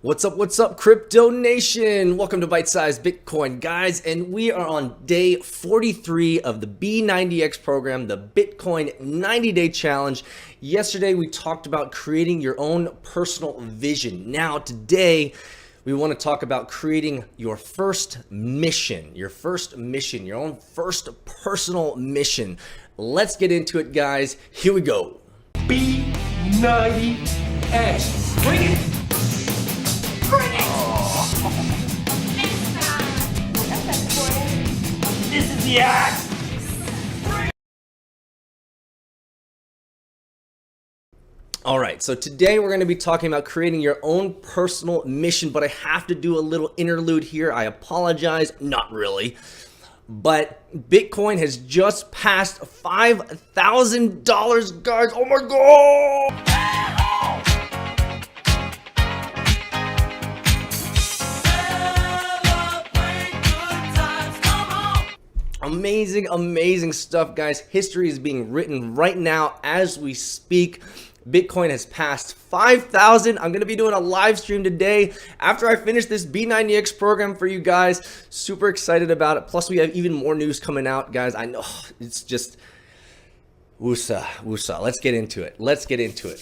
What's up, Crypto Nation? Welcome to Bite Size Bitcoin, guys. And we are on day 43 of the B90X program, the Bitcoin 90-day challenge. Yesterday, we talked about creating your own personal vision. Now, today, we want to talk about creating your first mission, your own first personal mission. Let's get into it, guys. Here we go. B90X. Bring it! Bring it! This is the act! All right, so today we're going to be talking about creating your own personal mission, but I have to do a little interlude here. I apologize, not really. But Bitcoin has just passed $5,000, guys. Oh my God! Amazing stuff, guys. History is being written right now as we speak. Bitcoin has passed 5,000. I'm going to be doing a live stream today after I finish this B90X program for you guys. Super excited about it. Plus, we have even more news coming out, guys. I know it's just woosah. Let's get into it.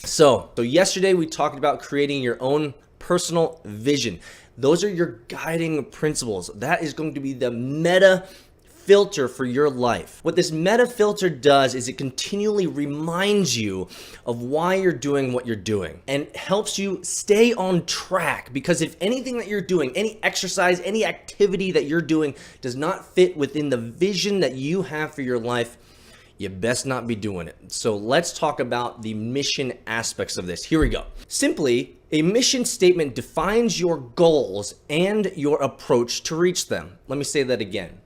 So yesterday we talked about creating your own personal vision. Those are your guiding principles. That is going to be the meta filter for your life. What this meta filter does is it continually reminds you of why you're doing what you're doing and helps you stay on track, because if anything that you're doing, any exercise, any activity that you're doing does not fit within the vision that you have for your life, you best not be doing it. So let's talk about the mission aspects of this. Here we go. Simply, a mission statement defines your goals and your approach to reach them. Let me say that again.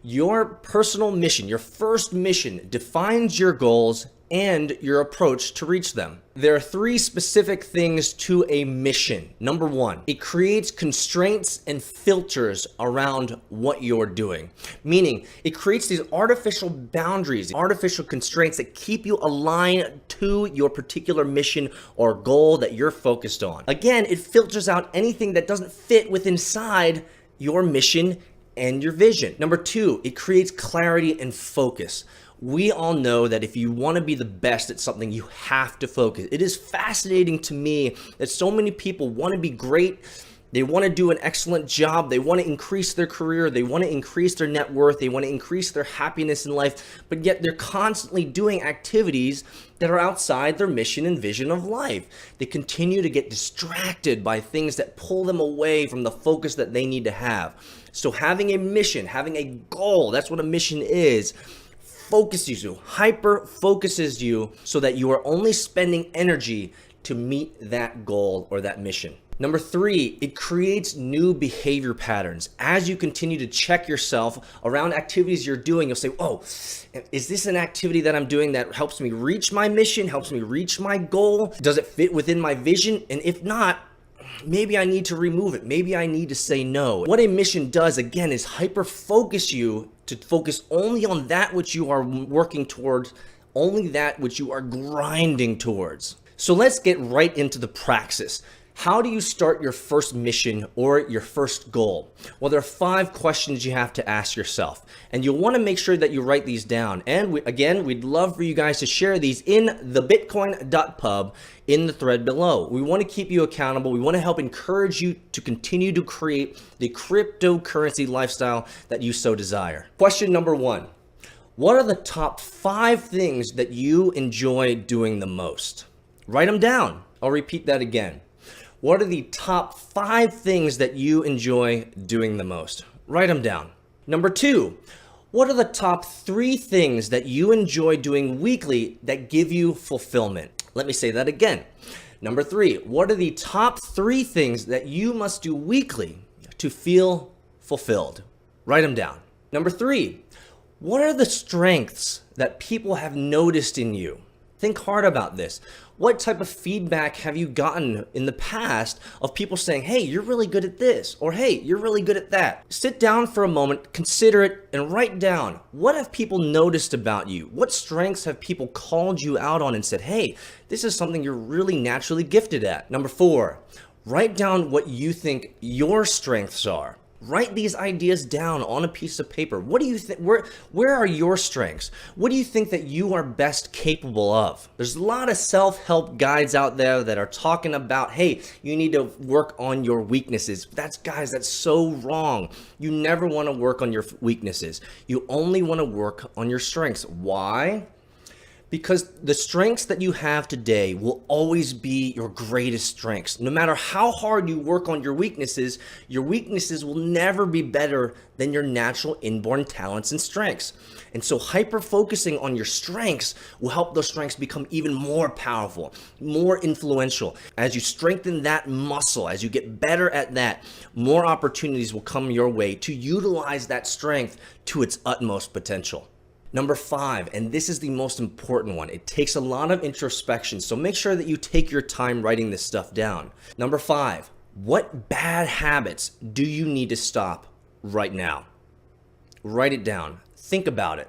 Your personal mission, your first mission, defines your goals and your approach to reach them. There are three specific things to a mission. Number one, it creates constraints and filters around what you're doing. Meaning, it creates these artificial boundaries, artificial constraints that keep you aligned to your particular mission or goal that you're focused on. Again, it filters out anything that doesn't fit with inside your mission and your vision. Number two, it creates clarity and focus. We all know that if you want to be the best at something, you have to focus. It is fascinating to me that so many people want to be great. They want to do an excellent job. They want to increase their career. They want to increase their net worth. They want to increase their happiness in life, but yet they're constantly doing activities that are outside their mission and vision of life. They continue to get distracted by things that pull them away from the focus that they need to have. So having a mission, having a goal, that's what a mission is, focuses you, hyper focuses you so that you are only spending energy to meet that goal or that mission. Number three, it creates new behavior patterns. As you continue to check yourself around activities you're doing, you'll say, oh, is this an activity that I'm doing that helps me reach my mission, helps me reach my goal? Does it fit within my vision? And if not, maybe I need to remove it. Maybe I need to say no. What a mission does, again, is hyper focus you to focus only on that which you are working towards, only that which you are grinding towards. So let's get right into the praxis. How do you start your first mission or your first goal? Well, there are 5 questions you have to ask yourself, and you'll want to make sure that you write these down. And we'd love for you guys to share these in the bitcoin.pub in the thread below. We want to keep you accountable. We want to help encourage you to continue to create the cryptocurrency lifestyle that you so desire. Question number 1. What are the top 5 things that you enjoy doing the most? Write them down. I'll repeat that again. What are the top 5 things that you enjoy doing the most? Write them down. Number 2, what are the top 3 things that you enjoy doing weekly that give you fulfillment? Let me say that again. Number 3, what are the top 3 things that you must do weekly to feel fulfilled? Write them down. Number 3, what are the strengths that people have noticed in you? Think hard about this. What type of feedback have you gotten in the past of people saying, hey, you're really good at this, or hey, you're really good at that? Sit down for a moment, consider it, and write down, what have people noticed about you? What strengths have people called you out on and said, hey, this is something you're really naturally gifted at? Number 4, Write down what you think your strengths are. Write these ideas down on a piece of paper. What do you think? Where are your strengths? What do you think that you are best capable of? There's a lot of self-help guides out there that are talking about, hey, you need to work on your weaknesses. That's so wrong. You never want to work on your weaknesses. You only want to work on your strengths. Why? Because the strengths that you have today will always be your greatest strengths. No matter how hard you work on your weaknesses will never be better than your natural inborn talents and strengths. And so hyper-focusing on your strengths will help those strengths become even more powerful, more influential. As you strengthen that muscle, as you get better at that, more opportunities will come your way to utilize that strength to its utmost potential. Number 5, and this is the most important one. It takes a lot of introspection, so make sure that you take your time writing this stuff down. Number 5, what bad habits do you need to stop right now? Write it down. Think about it.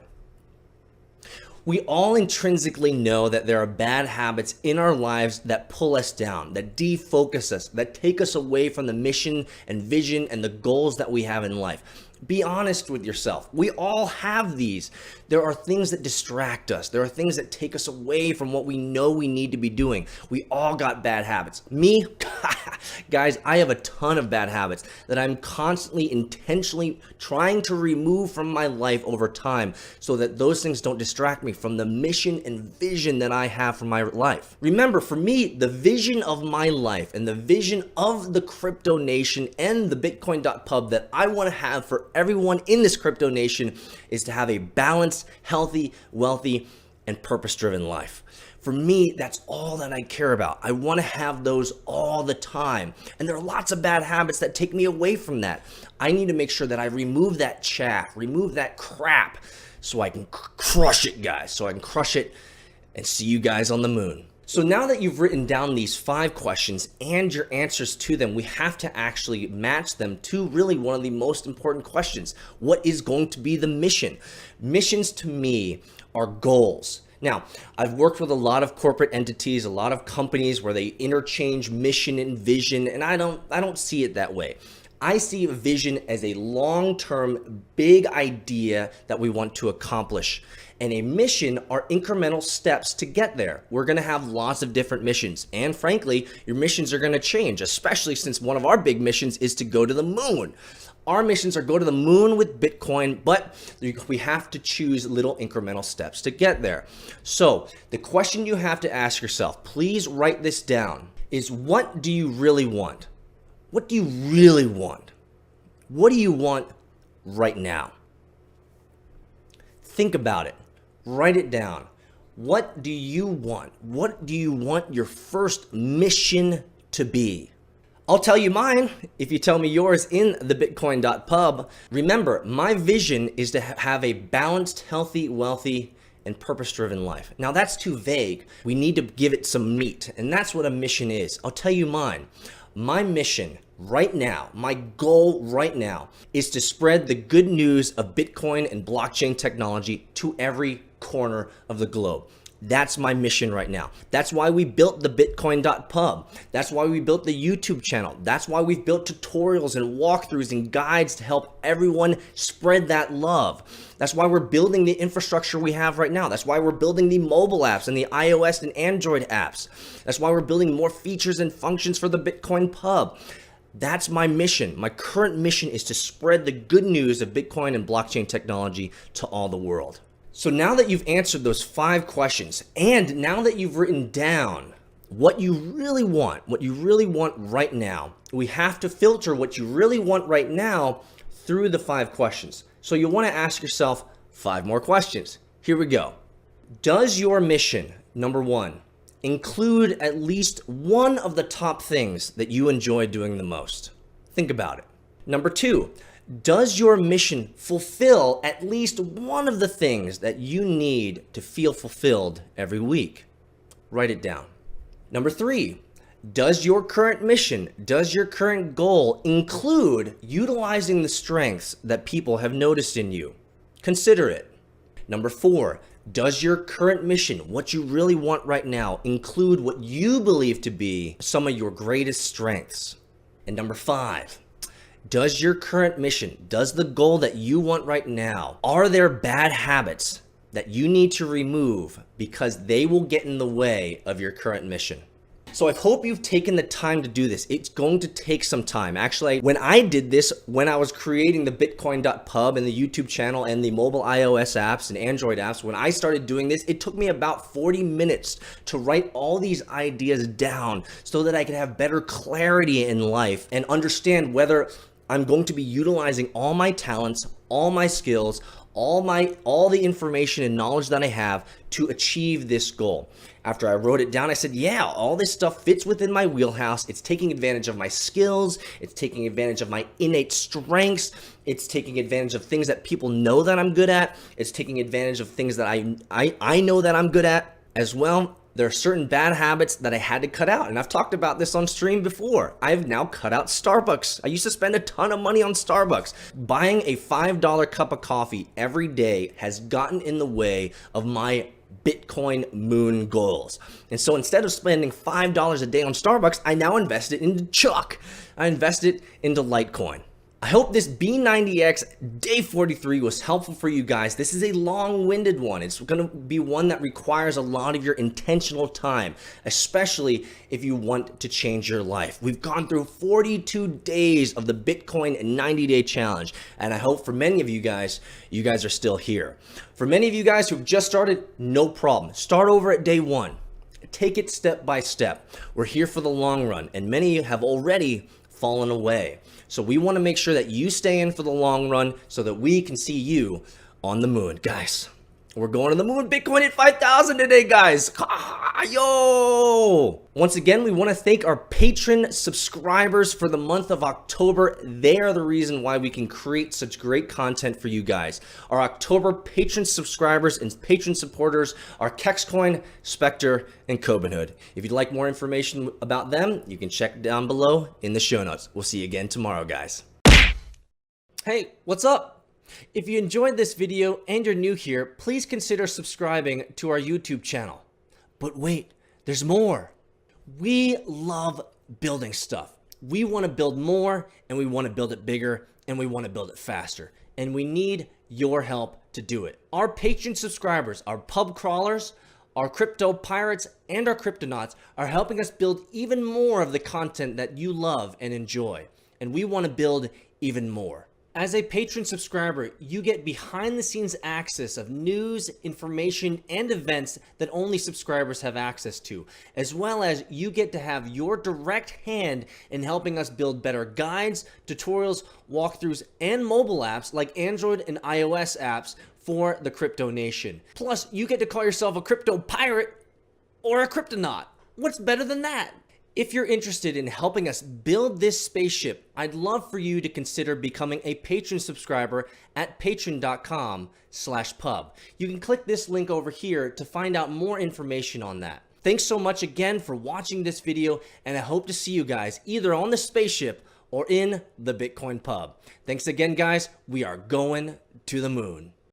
We all intrinsically know that there are bad habits in our lives that pull us down, that defocus us, that take us away from the mission and vision and the goals that we have in life. Be honest with yourself. We all have these. There are things that distract us. There are things that take us away from what we know we need to be doing. We all got bad habits. Me, guys, I have a ton of bad habits that I'm constantly intentionally trying to remove from my life over time so that those things don't distract me from the mission and vision that I have for my life. Remember, for me, the vision of my life and the vision of the crypto nation and the Bitcoin.pub that I want to have for everyone in this crypto nation is to have a balanced, healthy, wealthy, and purpose-driven life. For me, that's all that I care about. I want to have those all the time. And there are lots of bad habits that take me away from that. I need to make sure that I remove that chaff, remove that crap, so I can crush it, guys. So I can crush it and see you guys on the moon. So now that you've written down these 5 questions and your answers to them, we have to actually match them to really one of the most important questions. What is going to be the mission? Missions to me are goals. Now, I've worked with a lot of corporate entities, a lot of companies where they interchange mission and vision, and I don't see it that way. I see a vision as a long-term big idea that we want to accomplish. And a mission are incremental steps to get there. We're gonna have lots of different missions. And frankly, your missions are gonna change, especially since one of our big missions is to go to the moon. Our missions are go to the moon with Bitcoin, but we have to choose little incremental steps to get there. So the question you have to ask yourself, please write this down, is what do you really want? What do you really want? What do you want right now? Think about it. Write it down. What do you want? What do you want your first mission to be? I'll tell you mine if you tell me yours in the Bitcoin.pub. Remember, my vision is to have a balanced, healthy, wealthy, and purpose-driven life. Now that's too vague. We need to give it some meat, and that's what a mission is. I'll tell you mine. My mission right now, my goal right now, is to spread the good news of Bitcoin and blockchain technology to every corner of the globe. That's my mission right now. That's why we built the Bitcoin.pub. That's why we built the YouTube channel. That's why we've built tutorials and walkthroughs and guides to help everyone spread that love. That's why we're building the infrastructure we have right now. That's why we're building the mobile apps and the iOS and Android apps. That's why we're building more features and functions for the Bitcoin pub. That's my mission. My current mission is to spread the good news of Bitcoin and blockchain technology to all the world. So now that you've answered those 5 questions, and now that you've written down what you really want right now, we have to filter what you really want right now through the 5 questions. So you'll want to ask yourself 5 more questions. Here we go. Does your mission, number 1, include at least one of the top things that you enjoy doing the most? Think about it. Number 2, does your mission fulfill at least one of the things that you need to feel fulfilled every week? Write it down. Number 3, does your current mission, does your current goal include utilizing the strengths that people have noticed in you? Consider it. Number 4, Does your current mission, what you really want right now, include what you believe to be some of your greatest strengths? And number 5, does your current mission, does the goal that you want right now, are there bad habits that you need to remove because they will get in the way of your current mission? So I hope you've taken the time to do this. It's going to take some time. Actually, when I did this, when I was creating the Bitcoin.pub and the YouTube channel and the mobile iOS apps and Android apps, when I started doing this, it took me about 40 minutes to write all these ideas down so that I could have better clarity in life and understand whether I'm going to be utilizing all my talents, all my skills, all the information and knowledge that I have to achieve this goal. After I wrote it down, I said, yeah, all this stuff fits within my wheelhouse. It's taking advantage of my skills. It's taking advantage of my innate strengths. It's taking advantage of things that people know that I'm good at. It's taking advantage of things that I know that I'm good at as well. There are certain bad habits that I had to cut out, and I've talked about this on stream before. I've now cut out Starbucks. I used to spend a ton of money on Starbucks. Buying a $5 cup of coffee every day has gotten in the way of my Bitcoin moon goals. And so instead of spending $5 a day on Starbucks, I now invest it into Chuck. I invest it into Litecoin. I hope this B90X day 43 was helpful for you guys. This is a long-winded one. It's going to be one that requires a lot of your intentional time, especially if you want to change your life. We've gone through 42 days of the Bitcoin 90-day challenge, and I hope for many of you guys are still here. For many of you guys who've just started, no problem. Start over at day 1. Take it step by step. We're here for the long run, and many have already fallen away. So we want to make sure that you stay in for the long run so that we can see you on the moon. Guys, we're going to the moon. Bitcoin at 5,000 today, guys. Yo! Once again, we want to thank our patron subscribers for the month of October. They are the reason why we can create such great content for you guys. Our October patron subscribers and patron supporters are Kexcoin, Spectre, and Cobenhood. If you'd like more information about them, you can check down below in the show notes. We'll see you again tomorrow, guys. Hey, what's up? If you enjoyed this video and you're new here, please consider subscribing to our YouTube channel. But wait, there's more. We love building stuff. We want to build more, and we want to build it bigger, and we want to build it faster. And we need your help to do it. Our patron subscribers, our pub crawlers, our crypto pirates, and our cryptonauts are helping us build even more of the content that you love and enjoy. And we want to build even more. As a patron subscriber, you get behind the scenes access of news, information, and events that only subscribers have access to, as well as you get to have your direct hand in helping us build better guides, tutorials, walkthroughs, and mobile apps like Android and iOS apps for the Crypto Nation. Plus, you get to call yourself a crypto pirate or a cryptonaut. What's better than that? If you're interested in helping us build this spaceship, I'd love for you to consider becoming a patron subscriber at patreon.com/pub. You can click this link over here to find out more information on that. Thanks so much again for watching this video, and I hope to see you guys either on the spaceship or in the Bitcoin pub. Thanks again, guys. We are going to the moon.